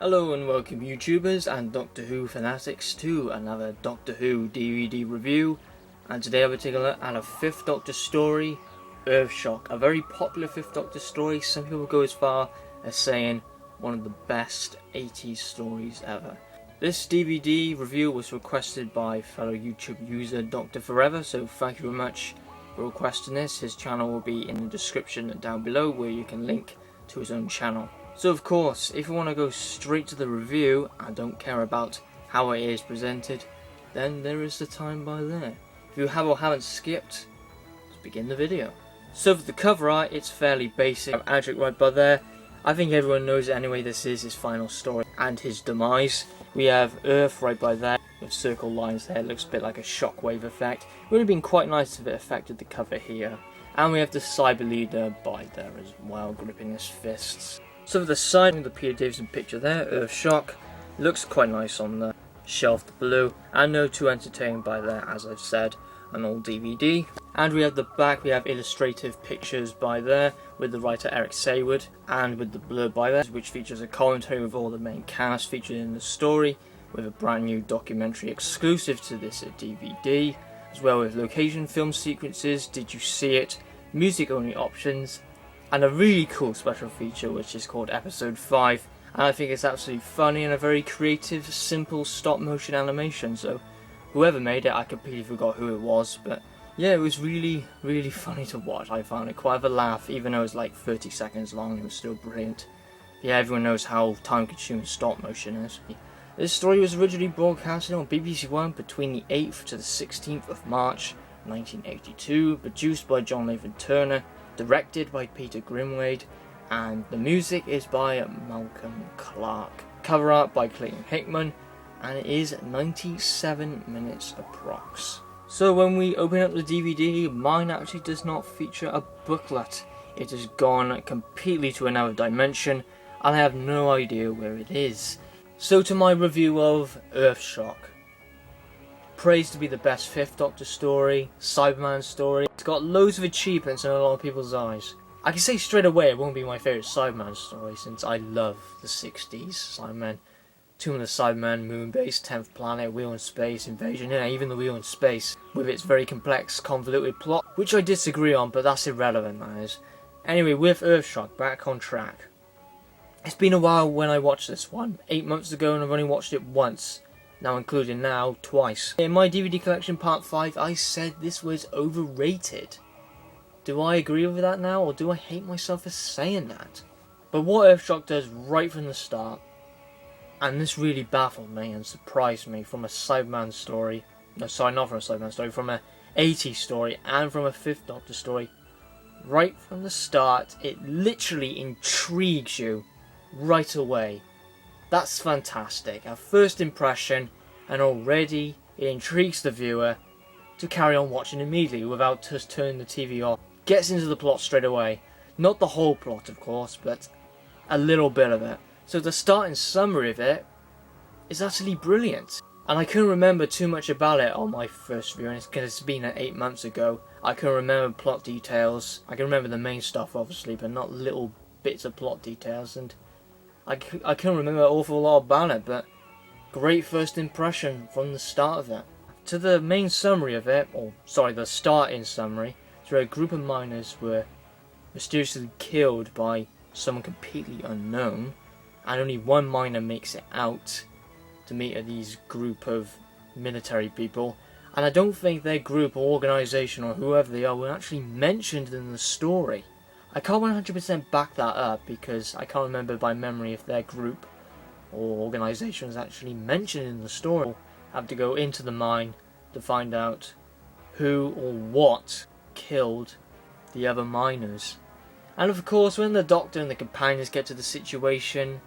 Hello and welcome YouTubers and Doctor Who fanatics to another Doctor Who DVD review, and today I'll be taking a look at a 5th Doctor story, Earthshock. A very popular 5th Doctor story. Some people go as far as saying one of the best 80s stories ever. This DVD review was requested by fellow YouTube user Dr. Forever, so thank you very much for requesting this. His channel will be in the description down below where you can link to his own channel. So of course, if you want to go straight to the review and don't care about how it is presented, then there is the time by there. If you have or haven't skipped, let's begin the video. So for the cover art, it's fairly basic. Adric right by there. I think everyone knows it anyway. This is his final story and his demise. We have Earth right by there with circle lines there. It looks a bit like a shockwave effect. It would have been quite nice if it affected the cover here. And we have the Cyber Leader by there as well, gripping his fists. So for the side of the Peter Davison picture there, Earthshock, looks quite nice on the shelf below, and no too entertaining by there, as I've said, an old DVD. And we have the back, we have illustrative pictures by there, with the writer Eric Saywood, and with the blurb by there, which features a commentary with all the main cast featured in the story, with a brand new documentary exclusive to this DVD, as well with location film sequences, did you see it, music only options, and a really cool special feature which is called Episode 5, and I think it's absolutely funny and a very creative, simple stop motion animation. So whoever made it, I completely forgot who it was, but yeah, it was really funny to watch. I found it quite of a laugh, even though it was like 30 seconds long. It was still brilliant. Yeah, everyone knows how time consuming stop motion is. This story was originally broadcasted on BBC One between the 8th to the 16th of March 1982, produced by John Nathan Turner, directed by Peter Grimwade, and the music is by Malcolm Clark. Cover art by Clayton Hickman, and it is 97 minutes approx. So when we open up the DVD, mine actually does not feature a booklet. It has gone completely to another dimension, and I have no idea where it is. So to my review of Earthshock. Praised to be the best 5th Doctor story, Cyberman story. It's got loads of achievements in a lot of people's eyes. I can say straight away it won't be my favourite Cyberman story, since I love the 60s Cybermen. Tomb of the Cybermen, Moonbase, 10th Planet, Wheel in Space, Invasion, yeah, even the Wheel in Space, with its very complex, convoluted plot, which I disagree on, but that's irrelevant, that is. Anyway, with Earthshock, back on track. It's been a while when I watched this one, 8 months ago, and I've only watched it once. Now including now, twice. In my DVD collection part 5, I said this was overrated. Do I agree with that now, or do I hate myself for saying that? But what Earthshock does right from the start, and this really baffled me and surprised me from a Cyberman story, no sorry, not from a Cyberman story, from a 80s story and from a 5th Doctor story, right from the start, it literally intrigues you right away. That's fantastic. Our first impression, and already it intrigues the viewer to carry on watching immediately without just turning the TV off. Gets into the plot straight away. Not the whole plot, of course, but a little bit of it. So the starting summary of it is actually brilliant. And I couldn't remember too much about it on my first viewing, because it's been 8 months ago. I can remember plot details. I can remember the main stuff, obviously, but not little bits of plot details. And I can't remember an awful lot about it, but great first impression from the start of it. To the main summary of it, or sorry, the starting summary, where a group of miners were mysteriously killed by someone completely unknown, and only one miner makes it out to meet these group of military people, and I don't think their group or organisation or whoever they are were actually mentioned in the story. I can't 100% back that up because I can't remember by memory if their group or organisation was actually mentioned in the story. We'll have to go into the mine to find out who or what killed the other miners. And of course, when the Doctor and the companions get to the situation,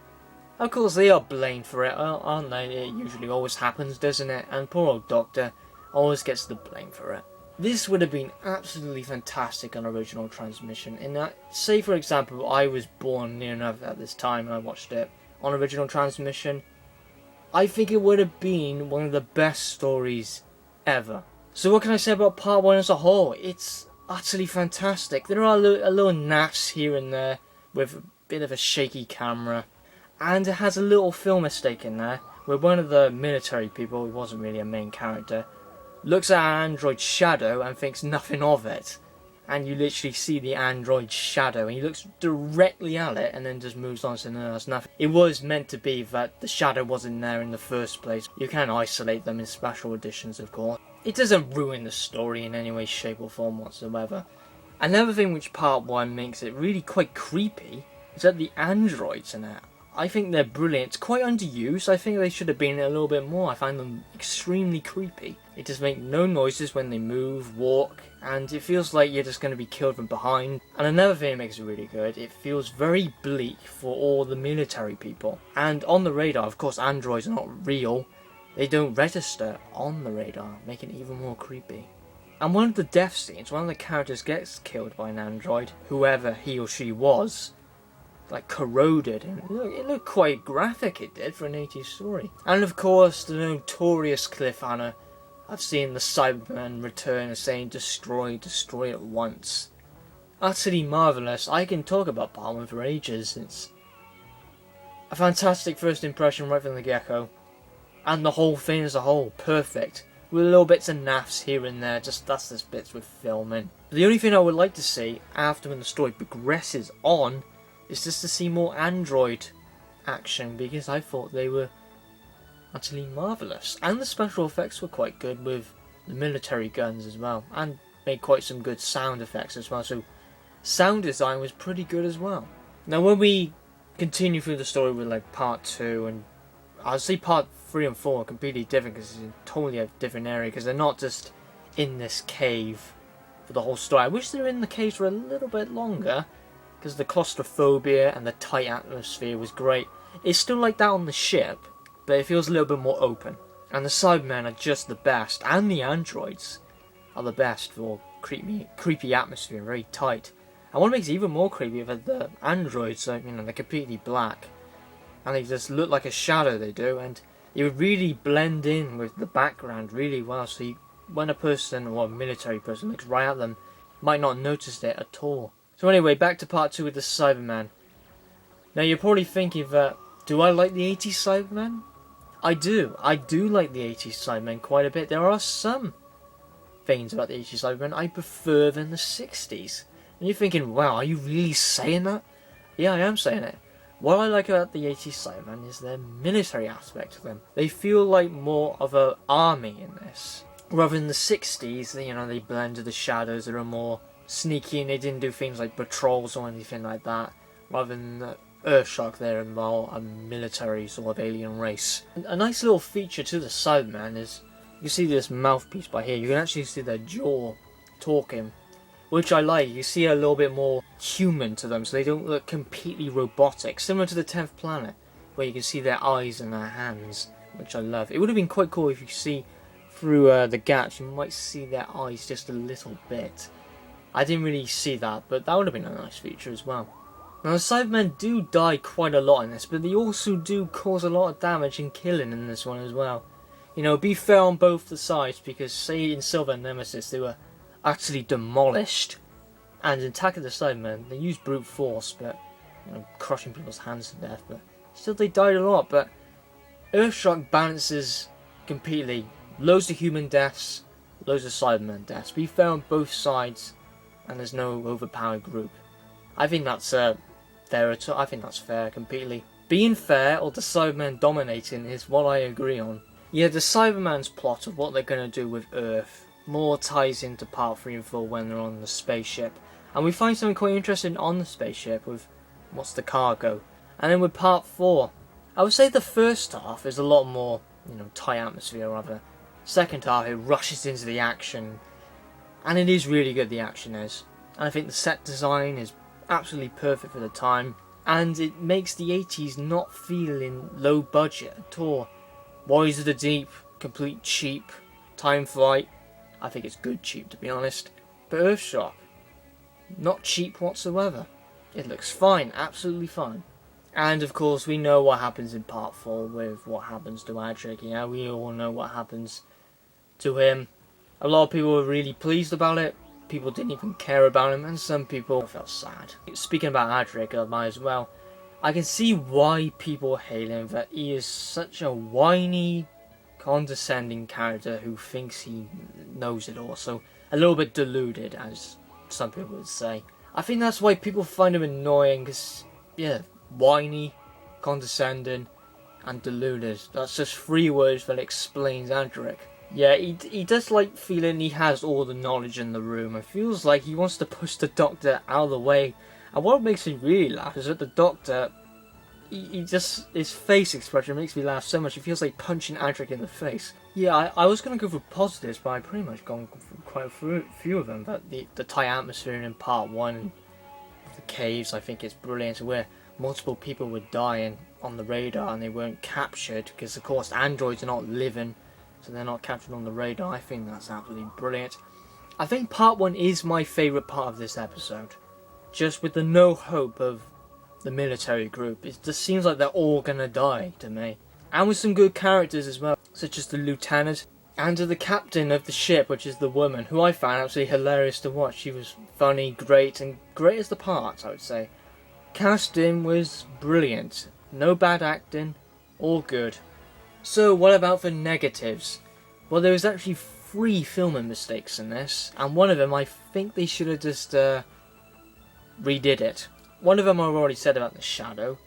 of course they are blamed for it, aren't they? It usually always happens, doesn't it? And poor old Doctor always gets the blame for it. This would have been absolutely fantastic on original transmission. In that, say for example, I was born near enough at this time and I watched it on original transmission, I think it would have been one of the best stories ever. So what can I say about part 1 as a whole? It's utterly fantastic. There are a little naps here and there with a bit of a shaky camera, And it has a little film mistake in there, where one of the military people, who wasn't really a main character, looks at an android's shadow and thinks nothing of it. And you literally see the android's shadow, and he looks directly at it and then just moves on, so no, that's nothing. It was meant to be that the shadow wasn't there in the first place. You can isolate them in special editions, of course. It doesn't ruin the story in any way, shape or form whatsoever. Another thing which part 1 makes it really quite creepy is that the androids in it, I think they're brilliant. It's quite underused. I think they should have been a little bit more. I find them extremely creepy. It just makes no noises when they move, walk, and it feels like you're just going to be killed from behind. And another thing that makes it really good, it feels very bleak for all the military people. And on the radar, of course, androids are not real. They don't register on the radar, making it even more creepy. And one of the death scenes, one of the characters gets killed by an android, whoever he or she was, like corroded, and it looked quite graphic, it did, for an 80s story. And of course, the notorious cliffhanger, I've seen the Cybermen return and saying destroy, destroy at once. Utterly marvellous. I can talk about part 1 for ages. It's a fantastic first impression right from the get-go. And the whole thing as a whole, perfect. With little bits of naffs here and there, that's just bits with filming. The only thing I would like to see, after when the story progresses on, is just to see more android action, because I thought they were utterly marvellous. And the special effects were quite good with the military guns as well, and made quite some good sound effects as well, so sound design was pretty good as well. Now when we continue through the story with like part 2, and I'll say part 3 and 4 are completely different because it's in totally a different area, because they're not just in this cave for the whole story. I wish they were in the caves for a little bit longer, because the claustrophobia and the tight atmosphere was great. It's still like that on the ship, but it feels a little bit more open. And the Cybermen are just the best, and the androids are the best for creepy atmosphere, very tight. And what makes it even more creepy is that the androids are, they're completely black, and they just look like a shadow, they do, and it would really blend in with the background really well, so when a person, or a military person, looks right at them, might not notice it at all. So anyway, back to part 2 with the Cyberman. Now you're probably thinking that, do I like the 80s Cybermen? I do. I do like the 80s Cybermen quite a bit. There are some things about the 80s Cybermen I prefer than the 60s. And you're thinking, wow, are you really saying that? Yeah, I am saying it. What I like about the 80s Cybermen is their military aspect of them. They feel like more of an army in this. Rather than the 60s, they blend to the shadows, they were more sneaky, and they didn't do things like patrols or anything like that. Rather than Earthshock, they're more a military sort of alien race. A nice little feature to the Cyberman is, you see this mouthpiece by here, you can actually see their jaw talking, which I like. You see a little bit more human to them, so they don't look completely robotic, similar to the 10th planet, where you can see their eyes and their hands, which I love. It would have been quite cool if you see through the gaps, you might see their eyes just a little bit. I didn't really see that, but that would have been a nice feature as well. Now the Cybermen do die quite a lot in this, but they also do cause a lot of damage and killing in this one as well. Be fair on both the sides, because say in Silver and Nemesis they were utterly demolished, and in Attack of the Cybermen they used brute force, but crushing people's hands to death, but still they died a lot. But Earthshock balances completely. Loads of human deaths, loads of Cybermen deaths. Be fair on both sides, and there's no overpowered group. I think that's fair. I think that's fair completely. Being fair or the Cybermen dominating is what I agree on. Yeah, the Cyberman's plot of what they're going to do with Earth more ties into part 3 and 4 when they're on the spaceship, and we find something quite interesting on the spaceship with what's the cargo. And then with part 4, I would say the first half is a lot more tight atmosphere rather. Second half it rushes into the action, and it is really good, the action is. And I think the set design is absolutely perfect for the time, and it makes the 80s not feeling low budget at all. Warriors of the Deep, complete cheap. Time Flight, I think it's good cheap to be honest. But Earthshock, not cheap whatsoever. It looks fine, absolutely fine. And of course we know what happens in part 4 with what happens to Adric. We all know what happens to him. A lot of people were really pleased about it. People didn't even care about him, and some people felt sad. Speaking about Adric, I might as well. I can see why people hate him, that he is such a whiny, condescending character who thinks he knows it all, so a little bit deluded, as some people would say. I think that's why people find him annoying, because, yeah, whiny, condescending, and deluded. That's just 3 words that explains Adric. Yeah, he does like feeling he has all the knowledge in the room. It feels like he wants to push the Doctor out of the way. And what makes me really laugh is that the Doctor, his face expression makes me laugh so much. It feels like punching Adric in the face. Yeah, I was going to go for positives, but I've pretty much gone for quite a few of them. But the tight atmosphere in part 1, the caves, I think is brilliant. Where multiple people were dying on the radar and they weren't captured, because of course androids are not living, so they're not captured on the radar. I think that's absolutely brilliant. I think part 1 is my favourite part of this episode. Just with the no hope of the military group. It just seems like they're all gonna die to me. And with some good characters as well, such as the lieutenant and the captain of the ship, which is the woman, who I found absolutely hilarious to watch. She was funny, great, and great as the part, I would say. Casting was brilliant. No bad acting, all good. So what about the negatives? Well, there was actually 3 filming mistakes in this, and one of them I think they should have just redid it. One of them I've already said about the shadow.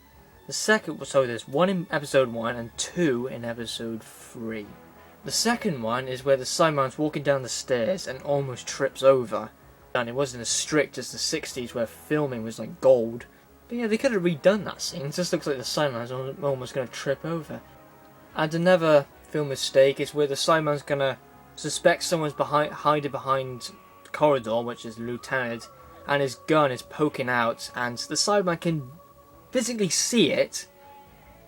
The second, so there's 1 in episode 1 and 2 in episode 3. The second one is where the Cyberman's walking down the stairs and almost trips over. And it wasn't as strict as the 60s where filming was like gold. But yeah, they could have redone that scene. It just looks like the Cyberman's almost going to trip over. And another film mistake is where the Cyberman's going to suspect someone's hiding behind the corridor, which is the lieutenant, and his gun is poking out, and the Cyberman can physically see it,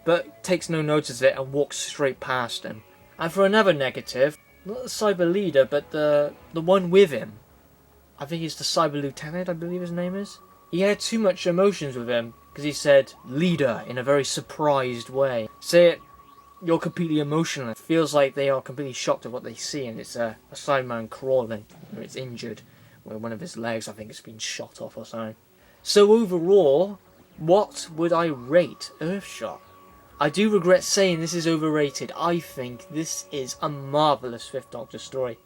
but takes no notice of it and walks straight past him. And for another negative, not the cyber leader, but the one with him. I think he's the cyber lieutenant, I believe his name is. He had too much emotions with him, because he said leader in a very surprised way. Say it, you're completely emotional. It feels like they are completely shocked at what they see, and it's a Cyberman crawling, or it's injured, where one of his legs, I think, has been shot off or something. So overall, what would I rate Earthshock? I do regret saying this is overrated. I think this is a marvellous 5th Doctor story.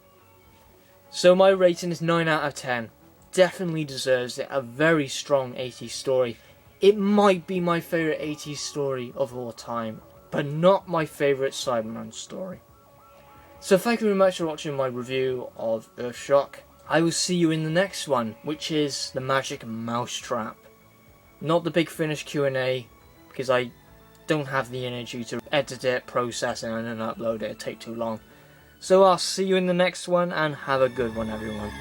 So my rating is 9 out of 10. Definitely deserves it. A very strong 80s story. It might be my favourite 80s story of all time, but not my favourite Cyberman story. So thank you very much for watching my review of Earthshock. I will see you in the next one, which is the Magic Mousetrap. Not the Big Finish Q&A, because I don't have the energy to edit it, process it, and then upload it. It'd take too long. So I'll see you in the next one, and have a good one, everyone.